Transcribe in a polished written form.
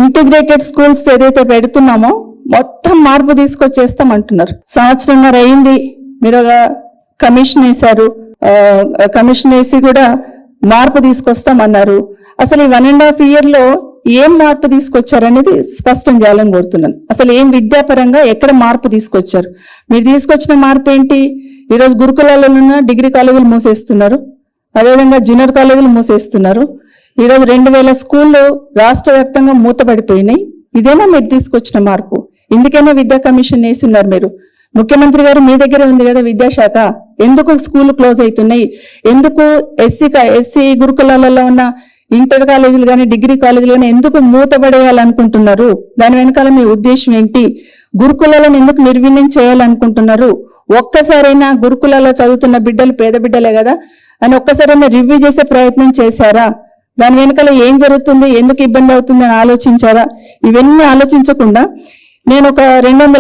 Integrated schools ఏదైతే పెడుతున్నామో మొత్తం మార్పు తీసుకొచ్చేస్తాం అంటున్నారు. సంవత్సరంన్నర అయింది, మీరు ఒక కమిషన్ వేశారు, కమిషన్ వేసి కూడా మార్పు తీసుకొస్తామన్నారు. అసలు ఈ 1.5 year లో ఏం మార్పు తీసుకొచ్చారనేది స్పష్టం చేయాలని కోరుతున్నాను. అసలు ఏం విద్యాపరంగా ఎక్కడ మార్పు తీసుకొచ్చారు? మీరు తీసుకొచ్చిన మార్పు ఏంటి? ఈరోజు గురుకులాల్లో ఉన్న డిగ్రీ కాలేజీలు మూసేస్తున్నారు, అదేవిధంగా జూనియర్ కాలేజీలు మూసేస్తున్నారు. ఈరోజు 2000 స్కూళ్ళు రాష్ట్ర వ్యాప్తంగా మూతపడిపోయినాయి. ఇదేనా మీరు తీసుకొచ్చిన మార్పు? ఇందుకైనా విద్యా కమిషన్ వేసి ఉన్నారు మీరు. ముఖ్యమంత్రి గారు మీ దగ్గరే ఉంది కదా విద్యాశాఖ, ఎందుకు స్కూల్ క్లోజ్ అవుతున్నాయి? ఎందుకు ఎస్సీ గురుకులాలలో ఉన్న ఇంటర్ కాలేజీలు కానీ డిగ్రీ కాలేజీలు కానీ ఎందుకు మూతపడేయాలనుకుంటున్నారు? దాని వెనకాల మీ ఉద్దేశం ఏంటి? గురుకులాలను ఎందుకు నిర్వీర్యం చేయాలనుకుంటున్నారు? ఒక్కసారైనా గురుకులాల్లో చదువుతున్న బిడ్డలు పేద బిడ్డలే కదా అని ఒక్కసారైనా రివ్యూ చేసే ప్రయత్నం చేశారా? దాని వెనకాల ఏం జరుగుతుంది, ఎందుకు ఇబ్బంది అవుతుంది అని ఆలోచించారా? ఇవన్నీ ఆలోచించకుండా నేను ఒక 200